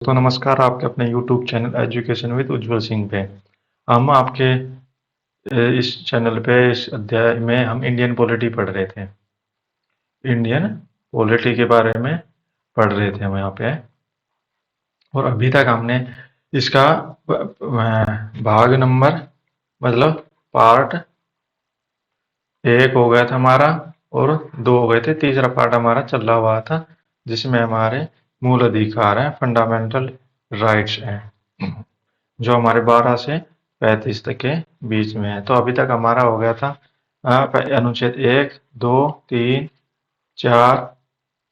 तो नमस्कार आपके अपने यूट्यूब चैनल एजुकेशन विद उज्जवल सिंह पे। हम आपके इस चैनल पे इस अध्याय में हम इंडियन पॉलिटी पढ़ रहे थे। इंडियन पॉलिटी के बारे में पढ़ रहे थे हम यहाँ पे। और अभी तक हमने इसका भाग नंबर मतलब पार्ट एक हो गया था हमारा और दो हो गए थे, तीसरा पार्ट हमारा चल रहा हुआ था जिसमें हमारे मूल अधिकार हैं, फंडामेंटल राइट्स हैं, जो हमारे 12 से 35 तक के बीच में है। तो अभी तक हमारा हो गया था अनुच्छेद 1, 2, 3, 4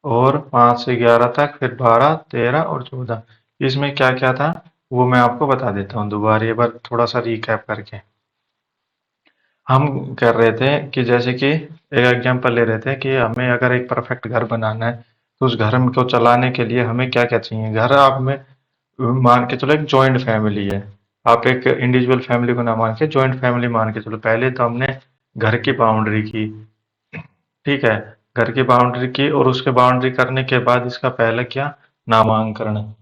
और 5 से 11 तक, फिर 12, 13 और 14। इसमें क्या क्या था वो मैं आपको बता देता हूँ दोबारा एक बार थोड़ा सा रिकैप करके। हम कर रहे थे कि जैसे कि एक एग्जांपल ले रहे थे कि हमें अगर एक परफेक्ट घर बनाना है तो उस घर को चलाने के लिए हमें क्या क्या चाहिए। घर आप में मान के चलो एक जॉइंट फैमिली है, आप एक इंडिविजुअल फैमिली को ना मान के जॉइंट फैमिली मान के चलो। पहले तो हमने घर की बाउंड्री की, ठीक है, घर की बाउंड्री की और उसके बाउंड्री करने के बाद इसका पहले क्या, नामांकन।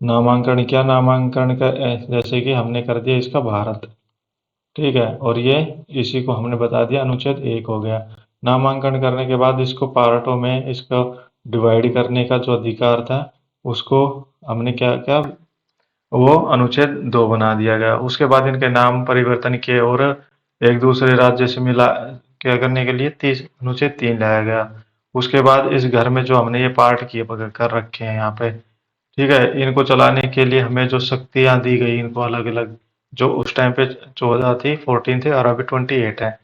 नामांकन क्या, नामांकन का जैसे कि हमने कर दिया इसका भारत, ठीक है, और ये इसी को हमने बता दिया अनुच्छेद 1 हो गया। नामांकन करने के बाद इसको पार्टों में इसको डिवाइड करने का जो अधिकार था उसको हमने क्या क्या, वो अनुच्छेद 2 बना दिया गया। उसके बाद इनके नाम परिवर्तन किए और एक दूसरे राज्य से मिला क्या करने के लिए अनुच्छेद 3 लाया गया। उसके बाद इस घर में जो हमने ये पार्ट किए कर रखे हैं यहाँ पे, ठीक है, इनको चलाने के लिए हमें जो शक्तियां दी गई इनको अलग अलग, जो उस टाइम पे 14 थी, 14 थे और अभी 28 है,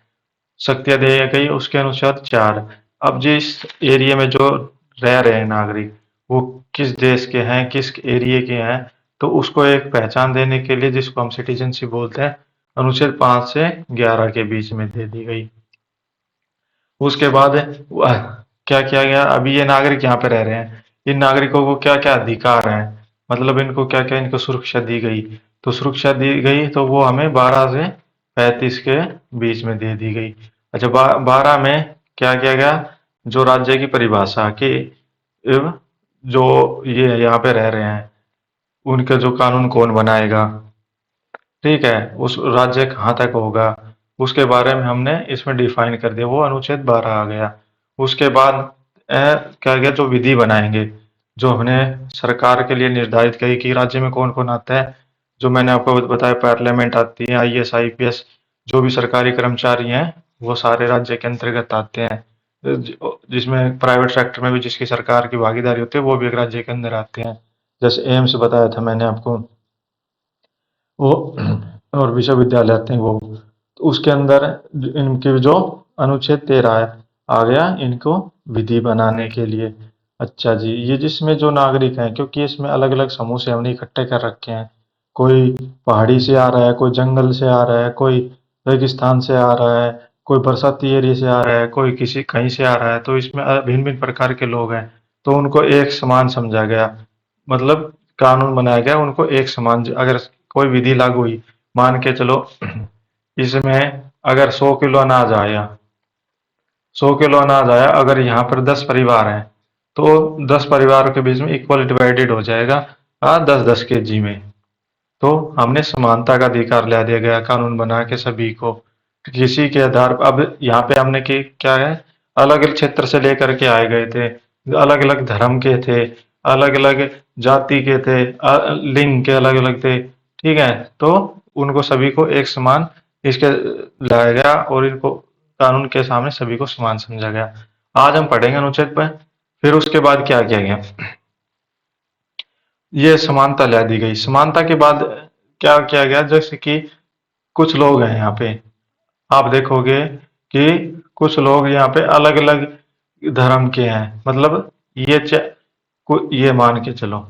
शक्तियां दी गई उसके अनुसार 4। अब जिस एरिया में जो रह रहे हैं नागरिक, वो किस देश के हैं, किस एरिया के हैं, तो उसको एक पहचान देने के लिए जिसको हम सिटीजनशिप बोलते हैं, अनुच्छेद 5 से 11 के बीच में दे दी गई। उसके बाद क्या किया गया, अभी ये नागरिक यहाँ पे रह रहे हैं, इन नागरिकों को क्या क्या अधिकार हैं, मतलब इनको क्या क्या इनको सुरक्षा दी गई। तो सुरक्षा दी गई तो वो हमें 12 से 35 के बीच में दे दी गई। अच्छा, 12 में क्या किया गया, जो राज्य की परिभाषा कि जो ये यहाँ पे रह रहे हैं उनका जो कानून कौन बनाएगा, ठीक है, उस राज्य कहाँ तक होगा, उसके बारे में हमने इसमें डिफाइन कर दिया, वो अनुच्छेद 12 आ गया। उसके बाद क्या गया, जो विधि बनाएंगे, जो हमने सरकार के लिए निर्धारित करी कि राज्य में कौन कौन आता है, जो मैंने आपको बताया पार्लियामेंट आती है, आईएएस आईपीएस, जो भी सरकारी कर्मचारी हैं वो सारे राज्य के अंतर्गत आते हैं। जिसमें प्राइवेट सेक्टर में भी जिसकी सरकार की भागीदारी होती है वो भी एक राज्य के अंदर आते हैं। जैसे एम्स बताया था मैंने आपको, वो और विश्वविद्यालय आते हैं वो, तो उसके अंदर इनके जो अनुच्छेद 13 है आ गया इनको विधि बनाने के लिए। अच्छा जी, ये जिसमें जो नागरिक हैं, क्योंकि इसमें अलग अलग समूह से हमने इकट्ठे कर रखे हैं, कोई पहाड़ी से आ रहा है, कोई जंगल से आ रहा है, कोई रेगिस्तान से आ रहा है, कोई बरसाती एरिया से आ रहा है, कोई किसी कहीं से आ रहा है, तो इसमें भिन्न भिन्न प्रकार के लोग हैं, तो उनको एक समान समझा गया, मतलब कानून बनाया गया उनको एक समान। अगर कोई विधि लागू हुई, मान के चलो इसमें अगर 100 किलो अनाज आया, 100 किलो अनाज आया, अगर यहाँ पर 10 परिवार हैं तो 10 परिवारों के बीच में इक्वल डिवाइडेड हो जाएगा 10-10 केजी में। तो हमने समानता का अधिकार ला दिया गया कानून बना के सभी को, किसी के आधार पर। अब यहाँ पे हमने कि क्या है, अलग अलग क्षेत्र से लेकर के आए गए थे, अलग अलग धर्म के थे, अलग अलग जाति के थे, लिंग के अलग अलग थे, ठीक है, तो उनको सभी को एक समान इसके लाया गया और इनको कानून के सामने सभी को समान समझा गया। आज हम पढ़ेंगे अनुच्छेद पर। फिर उसके बाद क्या किया गया, ये समानता ला दी गई। समानता के बाद क्या किया गया, जैसे कि कुछ लोग हैं यहाँ पे, आप देखोगे कि कुछ लोग यहाँ पे अलग अलग धर्म के हैं, मतलब ये मान के चलो,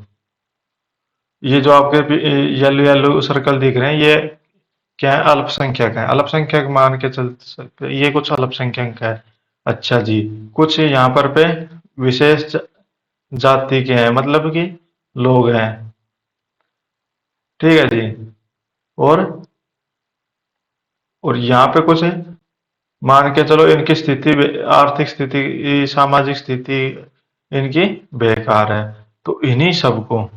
ये जो आपके येलो येलो सर्कल दिख रहे हैं ये क्या है, अल्पसंख्यक है, अल्पसंख्यक मान के चल सकते हैं, ये कुछ अल्पसंख्यक है। अच्छा जी, कुछ यहाँ पर पे विशेष जाति के हैं, मतलब कि लोग हैं, ठीक है जी, और यहाँ पे कुछ मान के चलो इनकी स्थिति, आर्थिक स्थिति, सामाजिक स्थिति इनकी बेकार है। तो इन्हीं सबको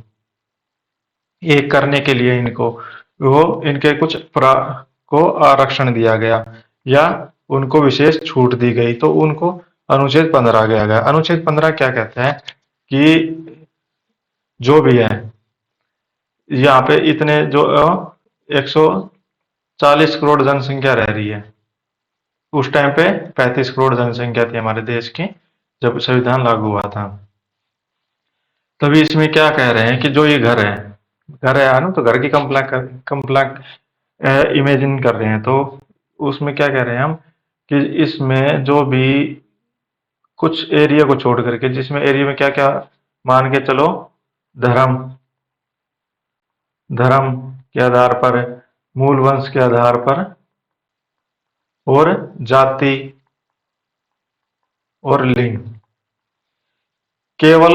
एक करने के लिए इनको वो इनके कुछ को आरक्षण दिया गया या उनको विशेष छूट दी गई, तो उनको अनुच्छेद 15 किया गया। अनुच्छेद 15 क्या कहते हैं कि जो भी है यहाँ पे इतने जो 140 करोड़ जनसंख्या रह रही है, उस टाइम पे 35 करोड़ जनसंख्या थी हमारे देश की जब संविधान लागू हुआ था। तभी इसमें क्या कह रहे हैं कि जो ये घर है ना, तो घर की कंप्लेंट इमेजिन कर रहे हैं, तो उसमें क्या कह रहे हैं हम कि इसमें जो भी कुछ एरिया को छोड़ करके, जिसमें एरिया में क्या क्या मान के चलो, धर्म धर्म के आधार पर, मूल वंश के आधार पर और जाति और लिंग, केवल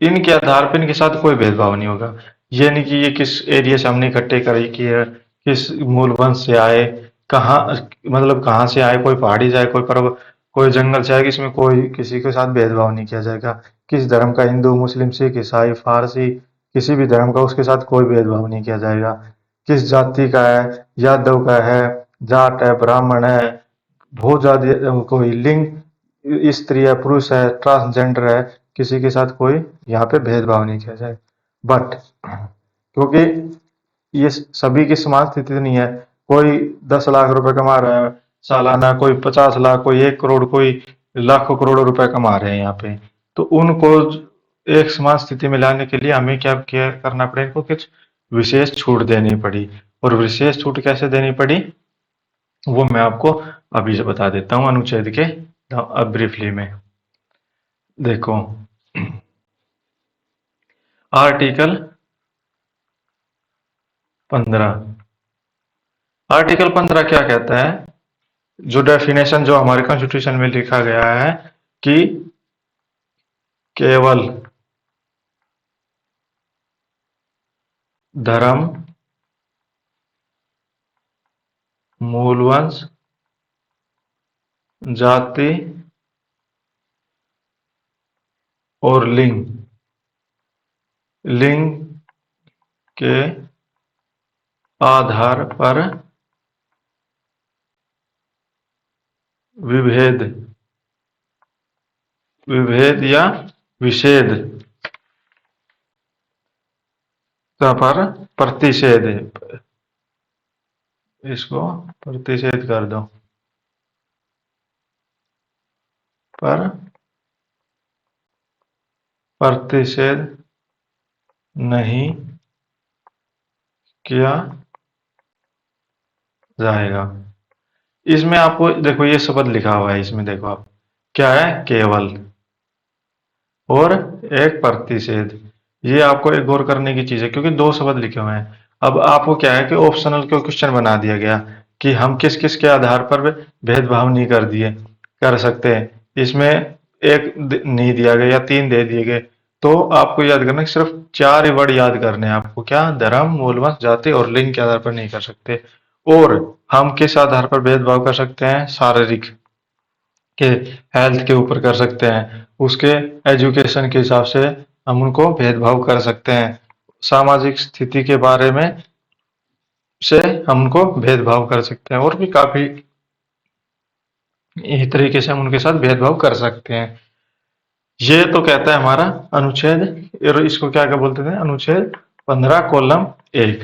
इनके आधार पर इनके साथ कोई भेदभाव नहीं होगा। ये नहीं कि ये किस एरिया से हमने इकट्ठे करे, कि ये किस मूल वंश से आए, कहाँ मतलब कहाँ से आए, कोई पहाड़ी से आए, कोई पर्वत, कोई जंगल से आए, इसमें कोई किसी के साथ भेदभाव नहीं किया जाएगा। किस धर्म का, हिंदू, मुस्लिम, सिख, ईसाई, फारसी, किसी भी धर्म का, उसके साथ कोई भेदभाव नहीं किया जाएगा। किस जाति का है, यादव का है, जाट है, ब्राह्मण है, बहुत ज्यादा कोई लिंग, स्त्री है, पुरुष है, ट्रांसजेंडर है, किसी के साथ कोई यहाँ पे भेदभाव नहीं किया जाए। बट क्योंकि ये सभी की समान स्थिति नहीं है, कोई 10 लाख रुपए कमा रहा है सालाना, कोई 50 लाख, कोई 1 करोड़, कोई लाखों करोड़ों रुपए कमा रहे हैं यहाँ पे, तो उनको एक समान स्थिति में लाने के लिए हमें क्या करना पड़ेगा, इनको कुछ विशेष छूट देनी पड़ी। और विशेष छूट कैसे देनी पड़ी वो मैं आपको अभी से बता देता हूँ अनुच्छेद के ब्रीफली में। देखो, आर्टिकल 15, आर्टिकल 15 क्या कहता है, जो डेफिनेशन जो हमारे कॉन्स्टिट्यूशन में लिखा गया है कि केवल धर्म, मूलवंश, जाति और लिंग के आधार पर विभेद या विषेध पर प्रतिषेध, इसको प्रतिषेध कर दो, पर प्रतिषेध नहीं किया जाएगा। इसमें आपको देखो ये शब्द लिखा हुआ है, इसमें देखो आप क्या है, केवल और एक प्रतिषेध। ये आपको एक गौर करने की चीज है क्योंकि दो शब्द लिखे हुए हैं। अब आपको क्या है कि ऑप्शनल को क्वेश्चन बना दिया गया कि हम किस किस के आधार पर भेदभाव नहीं कर सकते। इसमें एक नहीं दिया गया या 3 दे दिए गए, तो आपको याद करना कि सिर्फ 4 ही वर्ड याद करने हैं आपको, क्या, धर्म, मूलवंश, जाति और लिंग के आधार पर नहीं कर सकते। और हम किस आधार पर भेदभाव कर सकते हैं, शारीरिक के, हेल्थ के ऊपर कर सकते हैं, उसके एजुकेशन के हिसाब से हम उनको भेदभाव कर सकते हैं, सामाजिक स्थिति के बारे में से हम उनको भेदभाव कर सकते हैं, और भी काफी इस तरीके से हम उनके साथ भेदभाव कर सकते हैं। ये तो कहता है हमारा अनुच्छेद, और इसको क्या क्या बोलते थे, अनुच्छेद 15 कॉलम 1।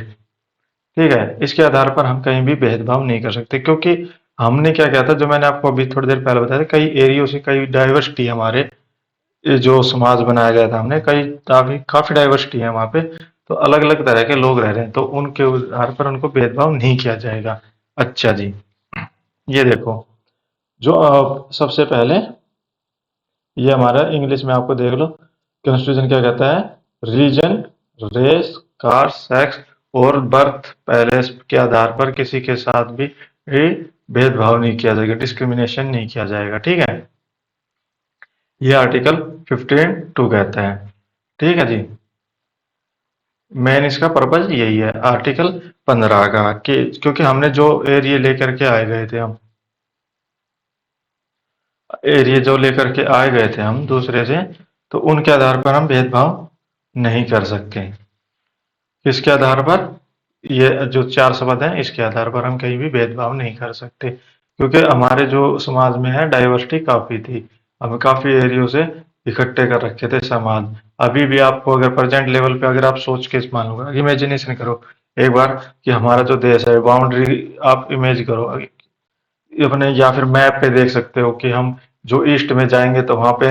ठीक है, इसके आधार पर हम कहीं भी भेदभाव नहीं कर सकते, क्योंकि हमने क्या किया था, जो मैंने आपको अभी थोड़ी देर पहले बताया था, कई एरियो से कई डाइवर्सिटी हमारे ये जो समाज बनाया गया था हमने, कई काफी डाइवर्सिटी है वहां पे, तो अलग अलग तरह के लोग रह रहे हैं, तो उनके आधार पर उनको भेदभाव नहीं किया जाएगा। अच्छा जी, ये देखो, जो सबसे पहले ये हमारा इंग्लिश में आपको देख लो, कॉन्स्टिट्यूशन क्या कहता है, रिलीजन, रेस, कास्ट, सेक्स और बर्थ पैलेस के आधार पर किसी के साथ भी भेदभाव नहीं किया जाएगा, डिस्क्रिमिनेशन नहीं किया जाएगा। ठीक है, ये आर्टिकल 15(2) कहता है। ठीक है जी, मेन इसका पर्पज यही है आर्टिकल 15 का, कि क्योंकि हमने जो एरिया लेकर के आए गए थे हम, एरिया जो लेकर के आए गए थे हम दूसरे से, तो उनके आधार पर हम भेदभाव नहीं कर सकते। किसके आधार पर? ये जो 4 शब्द हैं इसके आधार पर हम कहीं भी भेदभाव नहीं कर सकते, क्योंकि हमारे जो समाज में है डाइवर्सिटी काफ़ी थी। हम काफ़ी एरियो से इकट्ठे कर रखे थे समाज। अभी भी आपको अगर प्रेज़ेंट लेवल पे अगर आप सोच के मानोगा, इमेजिनेशन करो एक बार कि हमारा जो देश है बाउंड्री आप इमेज करो अपने, या फिर मैप पे देख सकते हो कि हम जो ईस्ट में जाएँगे तो वहाँ पे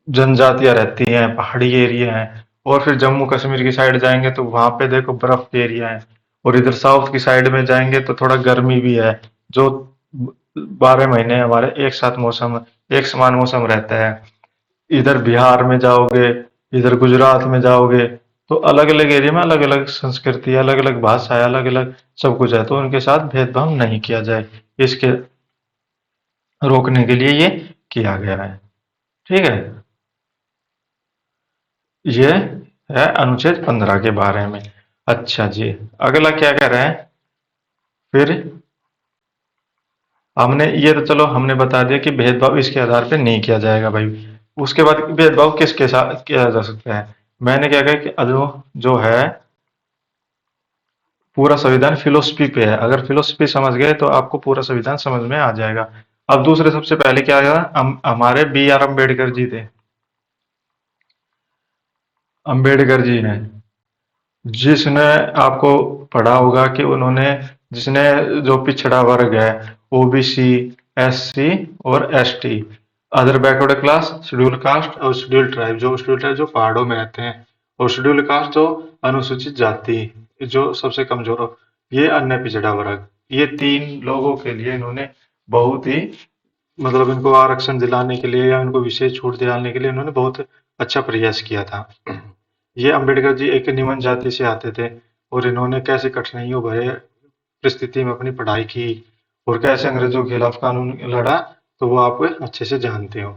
जनजातियाँ रहती हैं, पहाड़ी एरिया है, और फिर जम्मू कश्मीर की साइड जाएँगे तो वहाँ पे देखो बर्फ के एरिया है, और इधर साउथ की साइड में जाएँगे तो थोड़ा गर्मी भी है, जो 12 महीने हमारे एक साथ मौसम एक समान मौसम रहता है। इधर बिहार में जाओगे, इधर गुजरात में जाओगे, तो अलग-अलग एरिया में अलग-अलग संस्कृति, अलग-अलग भाषाएँ, अलग-अलग सब कुछ है, तो उनके साथ भेदभाव नहीं किया जाए। इसके रोकने के लिए ये किया गया है। ठीक है? ये है अनुच्छेद 15 के बारे में। अच्छा जी, अगला क्या कह रहे हैं? फिर हमने ये तो चलो हमने बता दिया कि भेदभाव इसके आधार पे नहीं किया जाएगा भाई। उसके बाद भेदभाव किसके साथ किया जा सकता है? मैंने क्या कहा कि जो है पूरा संविधान फिलोसफी पे है। अगर फिलोसफी समझ गए तो आपको पूरा संविधान समझ में आ जाएगा। अब दूसरे सबसे पहले क्या आया? हमारे बी आर अम्बेडकर जी थे। अम्बेडकर जी हैं। जिसने आपको पढ़ा होगा कि उन्होंने जिसने जो पिछड़ा वर्ग है ओबीसी, एससी और ST, other backward class, schedule caste और शेड्यूल ट्राइब, जो शेड्यूल ट्राइब जो पहाड़ों में रहते हैं, और शेड्यूल कास्ट जो अनुसूचित जाति जो सबसे कमजोर हो, ये अन्य पिछड़ा वर्ग, ये तीन लोगों के लिए इन्होंने बहुत ही मतलब इनको आरक्षण दिलाने के लिए या इनको विशेष छूट दिलाने के लिए इन्होंने बहुत अच्छा प्रयास किया था। ये अम्बेडकर जी एक निम्न जाति से आते थे, और इन्होंने कैसे कठिनाइयों भरे परिस्थिति में अपनी पढ़ाई की और कैसे अंग्रेजों के खिलाफ कानून लड़ा, तो वो आप अच्छे से जानते हो।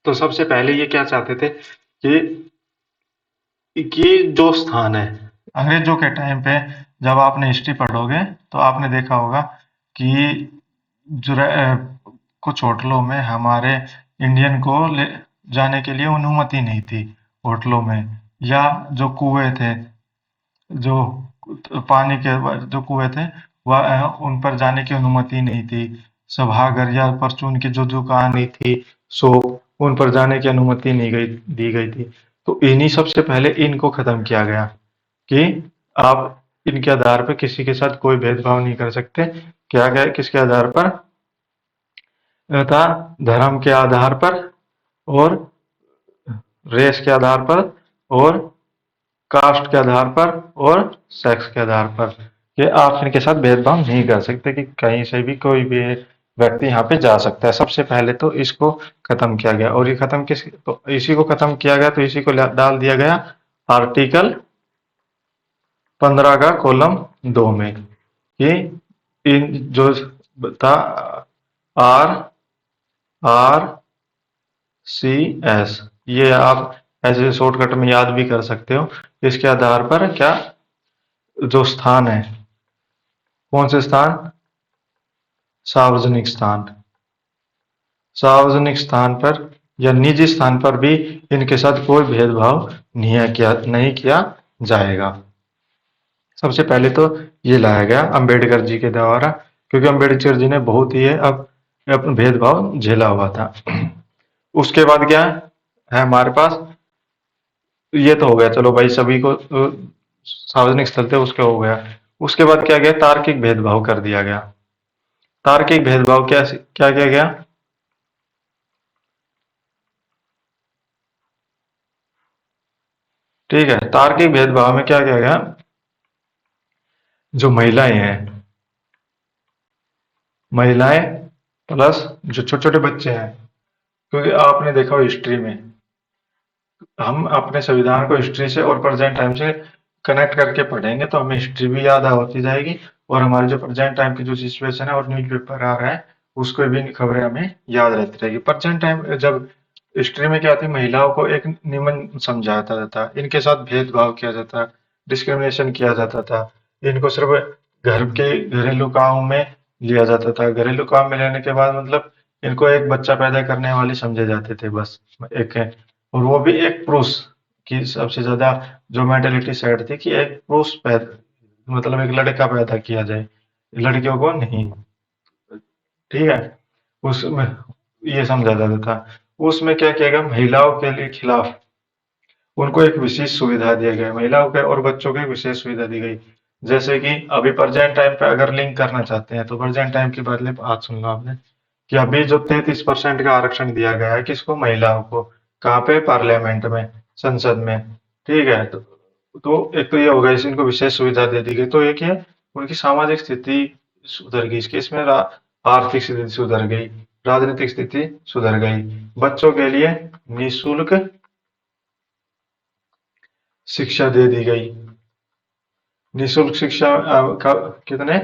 तो सबसे पहले ये क्या चाहते थे कि जो स्थान है अंग्रेजों के टाइम पे, जब आपने हिस्ट्री पढ़ोगे तो आपने देखा होगा कि जो कुछ होटलों में हमारे इंडियन को ले जाने के लिए अनुमति नहीं थी होटलों में, या जो कुएं थे, जो पानी के जो कुएं थे वह उन पर जाने की अनुमति नहीं थी। सभागार या परचून की जो दुकानें थी, शॉप, उन पर जाने की अनुमति नहीं गई दी गई थी। तो इन्हीं सबसे पहले इनको खत्म किया गया कि आप इनके आधार पर किसी के साथ कोई भेदभाव नहीं कर सकते। क्या गया किसके आधार पर था? धर्म के आधार पर, और रेस के आधार पर, और कास्ट के आधार पर, और सेक्स के आधार पर। ये आप इनके साथ भेदभाव नहीं कर सकते कि कहीं से भी कोई भी व्यक्ति यहाँ पे जा सकता है। सबसे पहले तो इसको खत्म किया गया, और ये खत्म किस तो इसी को खत्म किया गया, तो इसी को डाल दिया गया आर्टिकल 15 का कॉलम 2 में कि इन जो था आर आर सी एस, ये आप ऐसे शॉर्टकट में याद भी कर सकते हो। इसके आधार पर क्या जो स्थान है, कौन से स्थान? सार्वजनिक स्थान। सार्वजनिक स्थान पर या निजी स्थान पर भी इनके साथ कोई भेदभाव नहीं किया जाएगा। सबसे पहले तो ये लाया गया अम्बेडकर जी के द्वारा, क्योंकि अम्बेडकर जी ने बहुत ही अब अपना भेदभाव झेला हुआ था। उसके बाद क्या है हमारे पास? ये तो हो गया, चलो भाई सभी को सार्वजनिक स्थल थे उसका हो गया। उसके बाद क्या गया? तार्किक भेदभाव कर दिया गया। तार्किक भेदभाव क्या क्या किया गया? ठीक है, तार्किक भेदभाव में क्या किया गया? जो महिलाएं हैं, महिलाएं प्लस जो छोटे छोटे बच्चे हैं, क्योंकि आपने देखा हो हिस्ट्री में, हम अपने संविधान को हिस्ट्री से और प्रेजेंट टाइम से कनेक्ट करके पढ़ेंगे तो हमें हिस्ट्री भी याद होती जाएगी, और हमारे जो प्रेजेंट टाइम की जो सिचुएशन है और न्यूज पेपर आ रहा है उसको भी खबरें हमें याद रहती रहेगी। प्रेजेंट टाइम जब हिस्ट्री में क्या थी, महिलाओं को एक निम्न समझा जाता था, इनके साथ भेदभाव किया जाता, डिस्क्रिमिनेशन किया जाता था, इनको सिर्फ घर के घरेलू काम में लिया जाता था। घरेलू काम में लेने के बाद मतलब इनको एक बच्चा पैदा करने वाले समझे जाते थे बस। एक है, और वो भी एक पुरुष की सबसे ज्यादा जो मेंटेलिटी सेट थी कि एक पुरुष पैदा, मतलब एक लड़का पैदा किया जाए, लड़कियों को नहीं। ठीक है, उसमें ये समझा जाता था। उसमें क्या किया गया, महिलाओं के लिए खिलाफ उनको एक विशेष सुविधा दिया गया, महिलाओं के और बच्चों को एक विशेष सुविधा दी गई। जैसे कि अभी प्रेजेंट टाइम पे अगर लिंक करना चाहते हैं तो प्रेजेंट टाइम की बात ले, आज सुन लो आपने कि अभी जो 33% का आरक्षण दिया गया है किसको, महिलाओं को। कहाँ पे, पार्लियामेंट में, संसद में। ठीक है, तो एक तो ये होगा, इस इनको विशेष सुविधा दे दी गई, तो एक है उनकी सामाजिक स्थिति सुधर गई, इसके इसमें आर्थिक स्थिति सुधर गई, राजनीतिक स्थिति सुधर गई। बच्चों के लिए निःशुल्क शिक्षा दे दी गई। निःशुल्क शिक्षा का कितने,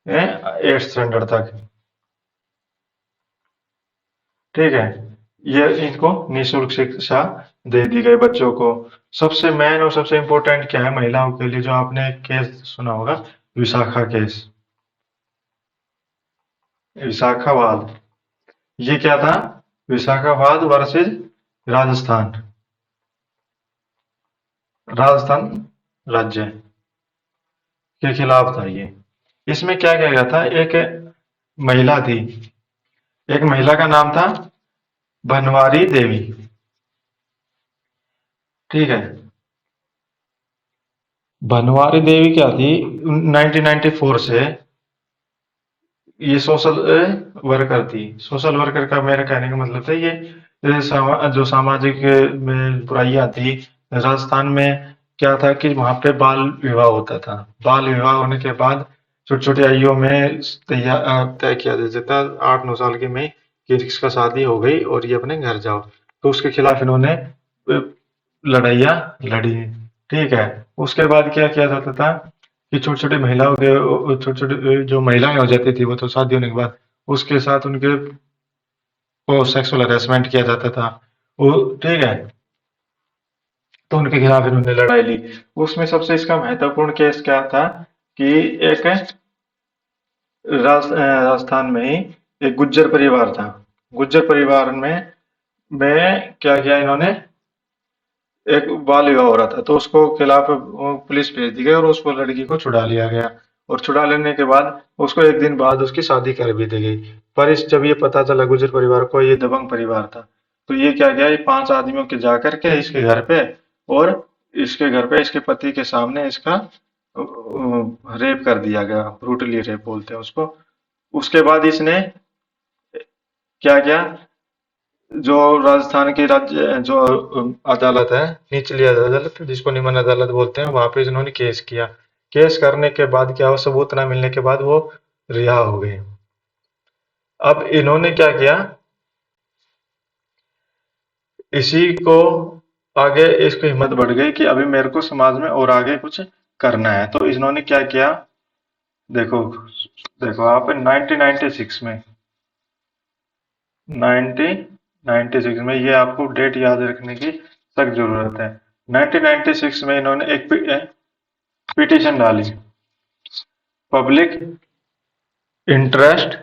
8th स्टैंडर्ड तक। ठीक है, ये इनको निःशुल्क शिक्षा दे दी गई बच्चों को। सबसे मेन और सबसे इम्पोर्टेंट क्या है महिलाओं के लिए, जो आपने एक केस सुना होगा, विशाखा केस, विशाखावाद। ये क्या था, विशाखावाद वर्सेज राजस्थान, राजस्थान राज्य के खिलाफ था ये। इसमें क्या किया गया था, एक महिला थी, एक महिला का नाम था बनवारी देवी। ठीक है, बनवारी देवी क्या थी, 1994 से ये सोशल वर्कर थी। सोशल वर्कर का मेरे कहने का मतलब था ये जो सामाजिक में बुराइयां थी राजस्थान में। क्या था कि वहां पे बाल विवाह होता था, बाल विवाह होने के बाद छोटी छोटी आयुओं में तय किया जाता था 8-9 साल की में कि इसका शादी हो गई और ये अपने घर जाओ। तो उसके खिलाफ इन्होंने लड़ाइयाँ लड़ी। ठीक है, उसके बाद क्या किया जाता था कि छोटी-छोटी महिलाओं के छोटी-छोटी जो महिलाएं हो जाती थी वो तो शादी होने के बाद उसके साथ उनके को सेक्सुअल हरेसमेंट किया जाता था। वो ठीक है, तो उनके खिलाफ इन्होंने लड़ाई ली। उसमें सबसे इसका महत्वपूर्ण केस क्या था कि एक राजस्थान में ही एक गुज्जर परिवार था। गुज्जर परिवार में क्या किया इन्होंने, एक बाल विवाह हो रहा था तो उसको खिलाफ वो पुलिस भेज दी गई और उसको लड़की को छुड़ा लिया गया। और छुड़ा लेने के बाद उसको एक दिन बाद उसकी शादी कर भी दी गई। पर इस जब ये पता चला गुजर परिवार को ये दबंग परिवार था, तो ये क्या किया, ये 5 आदमियों के जा करके इसके घर पे, और इसके घर पे इसके पति के सामने इसका रेप कर दिया गया, ब्रूटली रेप बोलते हैं उसको। उसके बाद इसने क्या किया, जो राजस्थान की राज्य जो अदालत है, निचली अदालत जिसको निम्न अदालत बोलते हैं, वहां पे इन्होंने केस किया। केस करने के बाद क्या हुआ, सबूत ना मिलने के बाद वो रिहा हो गए। अब इन्होंने क्या किया, इसी को आगे इसकी हिम्मत बढ़ गई कि अभी मेरे को समाज में और आगे कुछ करना है। तो इन्होंने क्या किया, देखो देखो आप 1996 में, 1996 में, ये आपको डेट याद रखने की सख्त जरूरत है। 1996 में इन्होंने एक पिटीशन डाली, पब्लिक इंटरेस्ट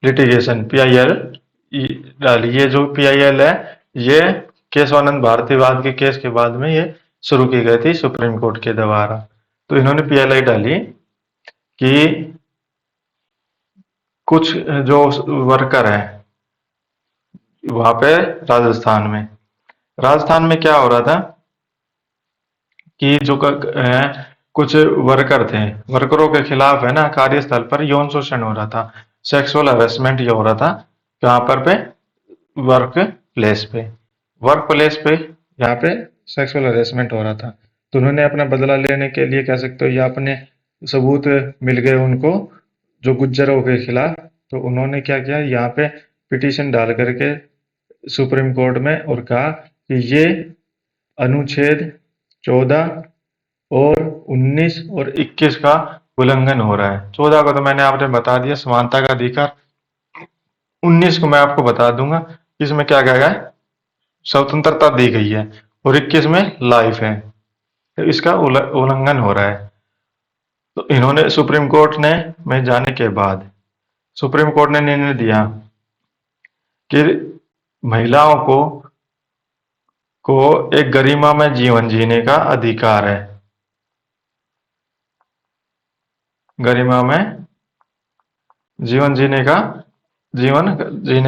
लिटिगेशन, PIL डाली। ये जो PIL है, ये केशवानंद भारतीवाद के केस के बाद में ये शुरू की गई थी सुप्रीम कोर्ट के द्वारा। तो इन्होंने PLI डाली कि कुछ जो वर्कर है वहां पे राजस्थान में क्या हो रहा था कि जो कुछ वर्कर थे, वर्करों के खिलाफ है ना कार्यस्थल पर यौन शोषण हो रहा था, सेक्सुअल हरेसमेंट ये हो रहा था। कहाँ पर पे, वर्क प्लेस पे, वर्क प्लेस पे यहाँ पे सेक्सुअल हरेसमेंट हो रहा था। तो उन्होंने अपना बदला लेने के लिए कह सकते हो या अपने सबूत मिल गए उनको जो गुज्जरों के खिलाफ, तो उन्होंने क्या किया, यहाँ पे पिटीशन डाल करके सुप्रीम कोर्ट में और कहा कि ये अनुच्छेद 14 और 19 और 21 का उल्लंघन हो रहा है। 14 को तो मैंने आपने बता दिया, समानता का अधिकार। 19 को मैं आपको बता दूंगा, इसमें क्या कहा गया है, स्वतंत्रता दी गई है, और 21 में लाइफ है, तो इसका उल्लंघन हो रहा है। तो इन्होंने सुप्रीम कोर्ट ने में जाने के बाद सुप्रीम कोर्ट ने निर्णय दिया कि महिलाओं को एक गरिमामय जीवन जीने का अधिकार है। गरिमामय जीवन जीने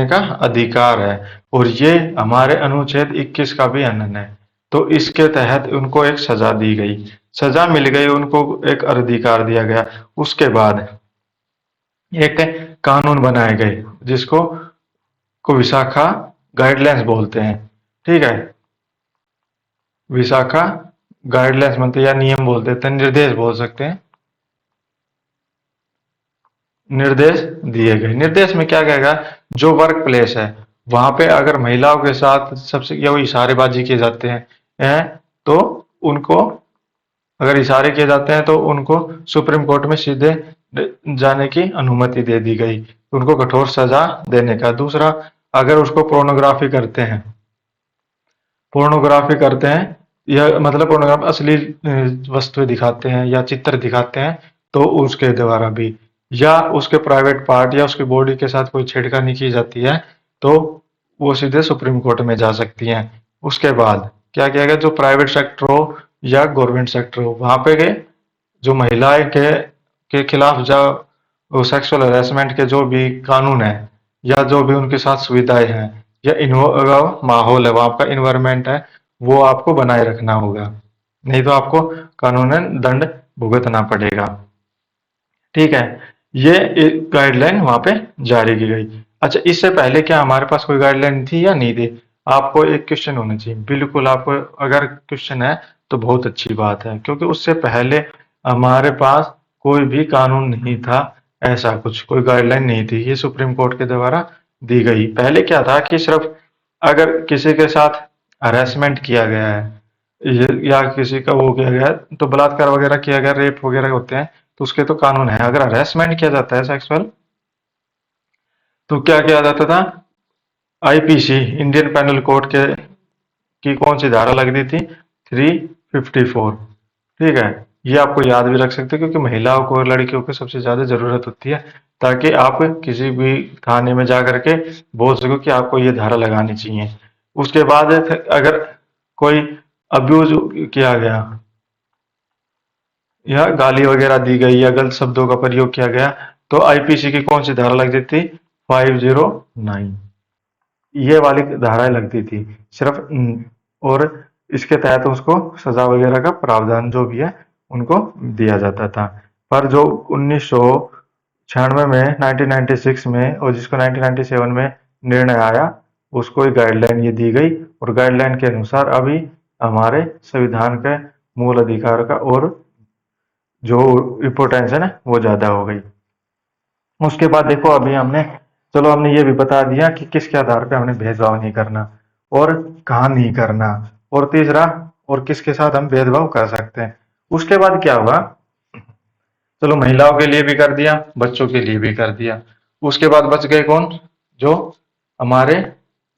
का अधिकार है और ये हमारे अनुच्छेद 21 का भी हनन है। तो इसके तहत उनको एक सजा दी गई, सजा मिल गई, उनको एक अधिकार दिया गया। उसके बाद एक कानून बनाए गए जिसको विशाखा गाइडलाइंस बोलते हैं। ठीक है, विशाखा गाइडलाइंस बनते या नियम बोल देते हैं, निर्देश बोल सकते हैं। निर्देश दिए गए। निर्देश में क्या कहेगा, जो वर्क प्लेस है वहां पे अगर महिलाओं के साथ सबसे या वो इशारेबाजी किए जाते हैं तो उनको, अगर इशारे किए जाते हैं तो उनको सुप्रीम कोर्ट में सीधे जाने की अनुमति दे दी गई, उनको कठोर सजा देने का। दूसरा, अगर उसको पोर्नोग्राफी करते हैं या मतलब पोर्नोग्राफी असली वस्तुएं दिखाते हैं या चित्र दिखाते हैं तो उसके द्वारा भी, या उसके प्राइवेट पार्ट या उसकी बॉडी के साथ कोई छेड़खानी की जाती है तो वो सीधे सुप्रीम कोर्ट में जा सकती हैं। उसके बाद क्या किया गया, जो प्राइवेट सेक्टर हो या गवर्नमेंट सेक्टर हो वहां पे गए, जो महिलाएं के खिलाफ जो सेक्सुअल हरेसमेंट के जो भी कानून है या जो भी उनके साथ सुविधाएं हैं या माहौल है, वहां का इन्वायरमेंट है, वो आपको बनाए रखना होगा, नहीं तो आपको कानूनन दंड भुगतना पड़ेगा। ठीक है, ये एक गाइडलाइन वहां पे जारी की गई। अच्छा, इससे पहले क्या हमारे पास कोई गाइडलाइन थी या नहीं थी? आपको एक क्वेश्चन होना चाहिए, बिल्कुल। आपको अगर क्वेश्चन है तो बहुत अच्छी बात है, क्योंकि उससे पहले हमारे पास कोई भी कानून नहीं था, ऐसा कुछ कोई गाइडलाइन नहीं थी, ये सुप्रीम कोर्ट के द्वारा दी गई। पहले क्या था कि सिर्फ अगर किसी के साथ हरेसमेंट किया गया है या किसी का वो किया गया है, तो बलात्कार वगैरह किया गया, रेप वगैरह होते हैं तो उसके तो कानून है। अगर हरेसमेंट किया जाता है सेक्सुअल, तो क्या किया जाता था, आईपीसी इंडियन पेनल कोड के की कौन सी धारा लगती थी, 354। ठीक है, ये आपको याद भी रख सकते हैं क्योंकि महिलाओं को और लड़कियों को सबसे ज्यादा जरूरत होती है, ताकि आप किसी भी थाने में जा करके बोल सको कि आपको ये धारा लगानी चाहिए। उसके बाद अगर कोई अब्यूज किया गया या गाली वगैरह दी गई या गलत शब्दों का प्रयोग किया गया तो आईपीसी की कौन सी धारा लगती थी, 509। ये वाली धाराएं लगती थी सिर्फ और इसके तहत उसको सजा वगैरह का प्रावधान जो भी है उनको दिया जाता था। पर जो 1996 में, 1996 में और जिसको 1997 में निर्णय आया, उसको एक गाइडलाइन ये दी गई और गाइडलाइन के अनुसार अभी हमारे संविधान के मूल अधिकार का और जो इम्पोर्टेंस है ना वो ज्यादा हो गई। उसके बाद देखो, अभी हमने ये भी बता दिया कि किसके आधार पे हमने भेदभाव नहीं करना और कहाँ नहीं करना, और तीसरा और किसके साथ हम भेदभाव कर सकते हैं। उसके बाद क्या हुआ, चलो महिलाओं के लिए भी कर दिया, बच्चों के लिए भी कर दिया। उसके बाद बच गए कौन, जो हमारे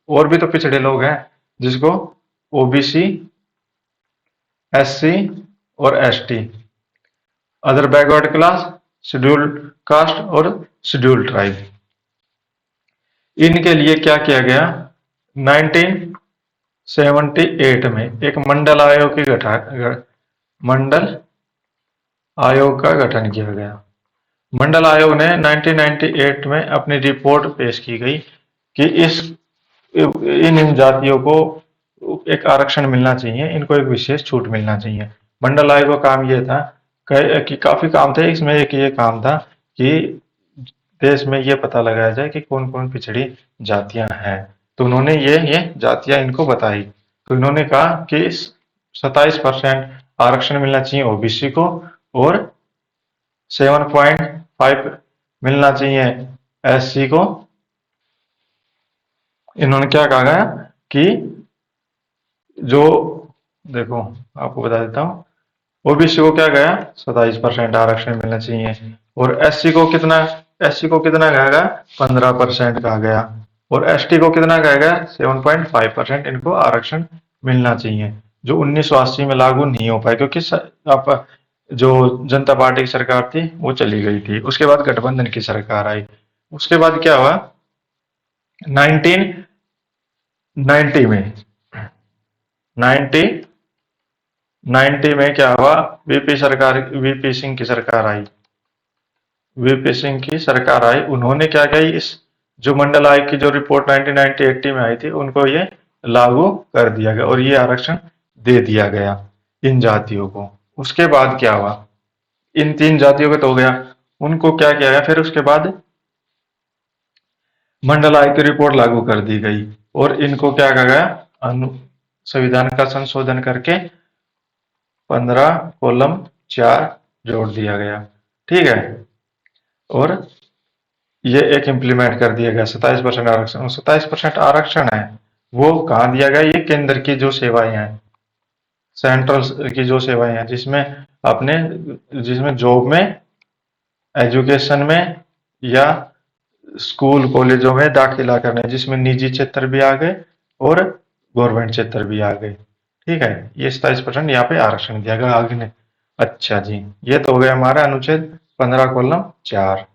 और भी तो पिछड़े लोग हैं, जिसको ओबीसी, एससी और ST, other backward class, scheduled caste और शेड्यूल्ड ट्राइब। इनके लिए क्या किया गया, 1978 में एक मंडल आयोग का गठन किया गया। मंडल आयोग ने 1998 में अपनी रिपोर्ट पेश की गई कि इन जातियों को एक आरक्षण मिलना चाहिए, इनको एक विशेष छूट मिलना चाहिए। मंडल आयोग का काम ये था कि काफी काम थे, इसमें एक ये काम था कि देश में ये पता लगाया जाए कि कौन कौन पिछड़ी जातियां हैं। तो उन्होंने ये जातियां इनको बताई। तो इन्होंने कहा कि 27% आरक्षण मिलना चाहिए ओबीसी को और 7.5 मिलना चाहिए एससी को। इन्होंने क्या कहा गया कि जो, देखो आपको बता देता हूँ, ओबीसी को क्या गया, 27% आरक्षण मिलना चाहिए और एससी को कितना कहा गया, 15% कहा गया और एसटी को कितना कहा गया, 7.5% इनको आरक्षण मिलना चाहिए, जो 1980 में लागू नहीं हो पाए क्योंकि जो जनता पार्टी की सरकार थी वो चली गई थी। उसके बाद गठबंधन की सरकार आई। उसके बाद क्या हुआ 1990 में 1990 में क्या हुआ, वीपी सिंह की सरकार आई। वीपी सिंह की सरकार आई, उन्होंने क्या किया, इस जो मंडल आयोग की जो रिपोर्ट 1980 में आई थी उनको ये लागू कर दिया गया और ये आरक्षण दे दिया गया इन जातियों को। उसके बाद क्या हुआ, इन तीन जातियों का तो हो गया, उनको क्या किया गया फिर उसके बाद मंडल आयोग की रिपोर्ट लागू कर दी गई और इनको क्या कहा गया, संविधान का संशोधन करके 15(4) जोड़ दिया गया। ठीक है, और ये एक इम्प्लीमेंट कर दिया गया 27% आरक्षण। 27% आरक्षण है वो कहाँ दिया गया, ये केंद्र की जो सेवाएं हैं, सेंट्रल की जो सेवाएं हैं, जिसमें जॉब में, एजुकेशन में या स्कूल कॉलेजों में दाखिला करने, जिसमें निजी क्षेत्र भी आ गए और गवर्नमेंट क्षेत्र भी आ गए। ठीक है, ये 27% यहाँ पे आरक्षण दिया गया आगे ने। अच्छा जी, ये तो हो गया हमारा अनुच्छेद 15(4).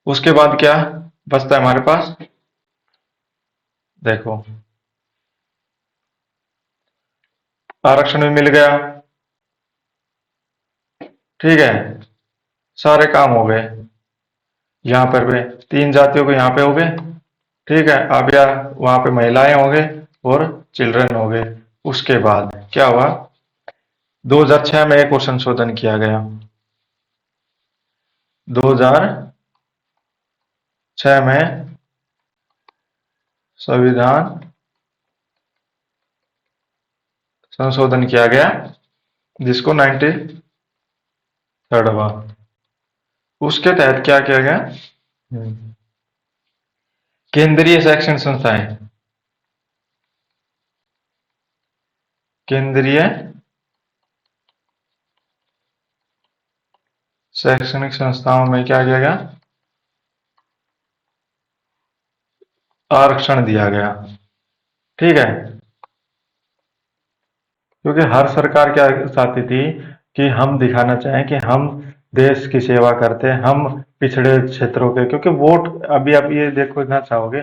उसके बाद क्या बचता है हमारे पास, देखो आरक्षण भी मिल गया। ठीक है, सारे काम हो गए, यहाँ पर भी तीन जातियों के यहाँ पे हो गए। ठीक है, अब यार वहां पे महिलाएं हो गए और चिल्ड्रन हो गए। उसके बाद क्या हुआ, 2006 में एक और संशोधन किया गया। 2006 में संविधान संशोधन किया गया, जिसको 93rd। उसके तहत क्या किया गया, केंद्रीय शैक्षणिक संस्थाएं, केंद्रीय शैक्षणिक संस्थाओं में क्या किया गया, आरक्षण दिया गया। ठीक है, क्योंकि हर सरकार क्या चाहती थी कि हम दिखाना चाहें कि हम देश की सेवा करते हैं, हम पिछड़े क्षेत्रों के, क्योंकि वोट अभी आप ये देखना चाहोगे,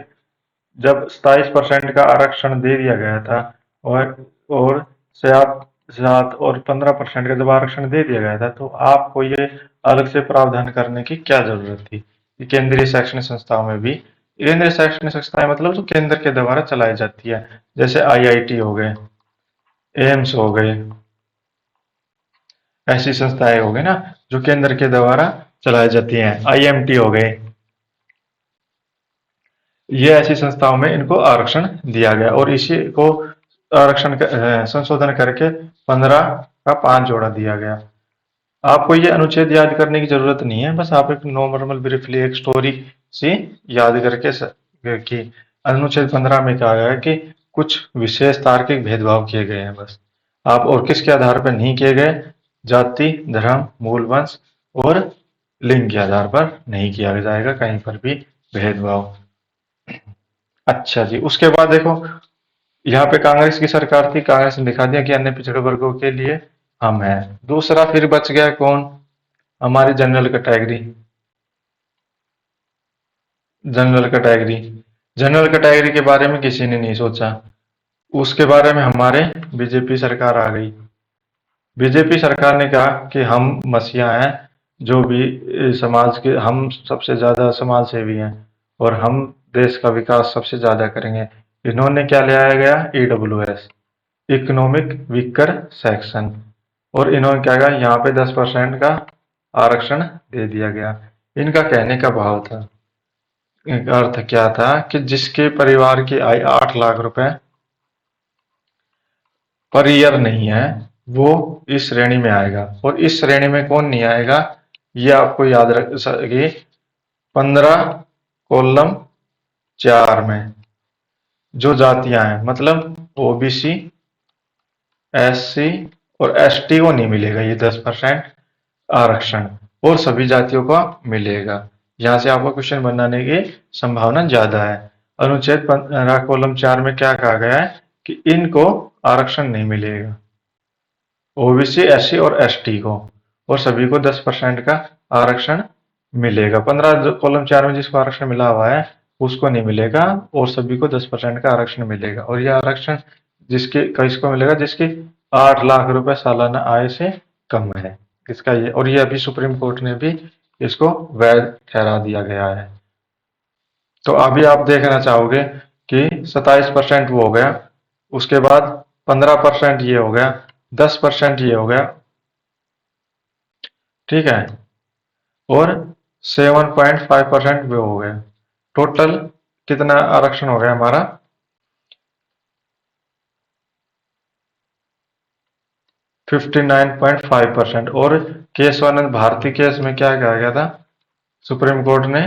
जब 27% का आरक्षण दे दिया गया था और 7 और 15% का जब आरक्षण दे दिया गया था, तो आपको ये अलग से प्रावधान करने की क्या जरूरत थी कि केंद्रीय शैक्षणिक संस्थाओं में भी, केंद्रीय शैक्षणिक संस्थाएं मतलब जो केंद्र के द्वारा चलाई जाती है, जैसे आईआईटी हो गए, एम्स हो गए, ऐसी संस्थाएं हो गई ना जो केंद्र के द्वारा चलाई जाती हैं, आईएमटी हो गए, ये ऐसी संस्थाओं में इनको आरक्षण दिया गया और इसी को संशोधन करके 15(5) जोड़ा दिया गया। आपको ये अनुच्छेद याद करने की जरूरत नहीं है, बस आप एक नॉर्मल ब्रीफली एक स्टोरी सी याद करके कि अनुच्छेद 15 में कहा गया है कि कुछ विशेष तार्किक भेदभाव किए गए हैं बस। आप और किसके आधार पर नहीं किए गए, जाति, धर्म, मूल वंश और लिंग के आधार पर नहीं किया जाएगा कहीं पर भी भेदभाव। अच्छा जी, उसके बाद देखो यहाँ पे कांग्रेस की सरकार थी, कांग्रेस ने दिखा दिया कि अन्य पिछड़े वर्गों के लिए हम हैं। दूसरा फिर बच गया कौन, हमारी general category. General category, general category के बारे में किसी ने नहीं सोचा, उसके बारे में हमारे बीजेपी सरकार आ गई। बीजेपी सरकार ने कहा कि हम मसीहा हैं, जो भी समाज के, हम सबसे ज्यादा समाज सेवी हैं और हम देश का विकास सबसे ज्यादा करेंगे। इन्होंने क्या ले आया गया, ईडब्ल्यूएस, इकोनॉमिक वीकर सेक्शन, और इन्होंने क्या कहा, यहाँ पे 10% का आरक्षण दे दिया गया। इनका कहने का भाव था, इनका अर्थ क्या था कि जिसके परिवार की आय 8 लाख रुपए पर ईयर नहीं है वो इस श्रेणी में आएगा, और इस श्रेणी में कौन नहीं आएगा, ये आपको याद रखिए 15(4) में जो जातियां हैं, मतलब ओबीसी, एससी और एसटी को नहीं मिलेगा ये 10% आरक्षण, और सभी जातियों को मिलेगा। यहां से आपको क्वेश्चन बनाने की संभावना ज्यादा है। अनुच्छेद 15(4) में क्या कहा गया है कि इनको आरक्षण नहीं मिलेगा, ओबीसी, एससी और एसटी को, और सभी को 10% का आरक्षण मिलेगा। 15 कॉलम 4 में जिसको आरक्षण मिला हुआ है उसको नहीं मिलेगा, और सभी को 10% का आरक्षण मिलेगा। और यह आरक्षण जिसके किसको मिलेगा, जिसकी 8 लाख रुपए सालाना आय से कम है, इसका ये। और ये अभी सुप्रीम कोर्ट ने भी इसको वैध ठहरा दिया गया है। तो अभी आप देखना चाहोगे कि 27% वो हो गया, उसके बाद 15% ये हो गया, 10% ये हो गया, ठीक है, और 7.5% वो हो गया। टोटल कितना आरक्षण हो गया हमारा, 59.5%। और केशवानंद भारती केस में क्या कहा गया था सुप्रीम कोर्ट ने,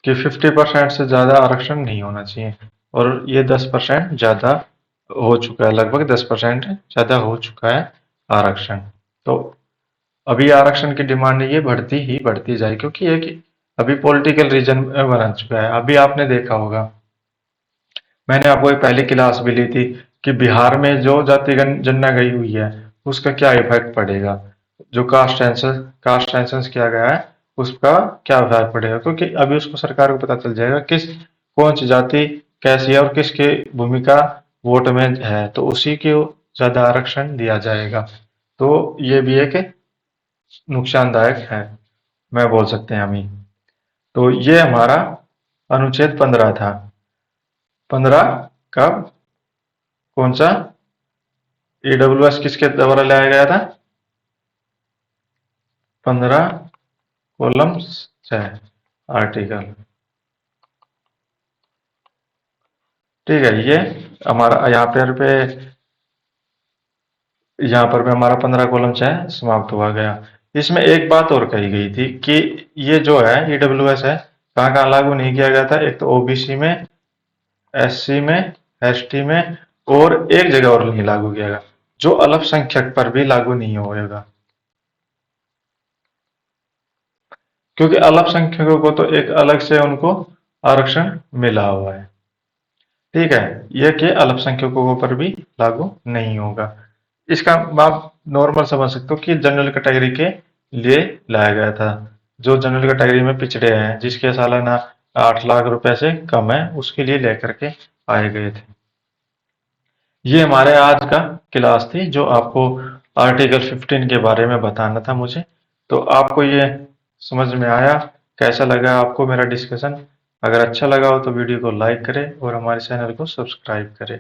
कि 50% से ज्यादा आरक्षण नहीं होना चाहिए, और ये 10% ज्यादा हो चुका है, लगभग 10% ज्यादा हो चुका है आरक्षण। तो अभी आरक्षण की डिमांड ये बढ़ती ही बढ़ती जाए, क्योंकि एक अभी पॉलिटिकल रीजन बन चुका है। अभी आपने देखा होगा, मैंने आपको एक पहली क्लास भी ली थी कि बिहार में जो जाति जनगणना गई हुई है उसका क्या इफेक्ट पड़ेगा, जो कास्ट सेंसस किया गया है उसका क्या इफेक्ट पड़ेगा, क्योंकि अभी उसको सरकार को पता चल जाएगा किस कौन सी जाति कैसी है और किसकी भूमिका वोट में है, तो उसी को ज्यादा आरक्षण दिया जाएगा। तो ये भी एक नुकसानदायक है, मैं बोल सकते हैं अभी। तो ये हमारा अनुच्छेद 15 था। 15 का कौन सा, ईडब्ल्यूएस किसके द्वारा लाया गया था, 15 कॉलम 6 आर्टिकल, ठीक है। ये हमारा यहाँ पर भी हमारा 15 कॉलम 6 समाप्त हुआ गया। इसमें एक बात और कही गई थी कि ये जो है ईडब्ल्यूएस है, कहाँ कहाँ लागू नहीं किया गया था, एक तो ओबीसी में, एससी में, एसटी में, और एक जगह और नहीं लागू किया गया, जो अल्पसंख्यक पर भी लागू नहीं होगा, क्योंकि अल्पसंख्यकों को तो एक अलग से उनको आरक्षण मिला हुआ है, ठीक है। यह कि अल्पसंख्यकों पर भी लागू नहीं होगा। इसका आप नॉर्मल समझ सकते हो कि जनरल कैटेगरी के लिए लाया गया था, जो जनरल कैटेगरी में पिछड़े हैं, जिसके सालाना 8 लाख रुपए से कम है, उसके लिए लेकर के आए गए थे। ये हमारे आज का क्लास थी, जो आपको आर्टिकल 15 के बारे में बताना था मुझे। तो आपको ये समझ में आया, कैसा लगा आपको मेरा डिस्कशन? अगर अच्छा लगा हो तो वीडियो को लाइक करें और हमारे चैनल को सब्सक्राइब करें।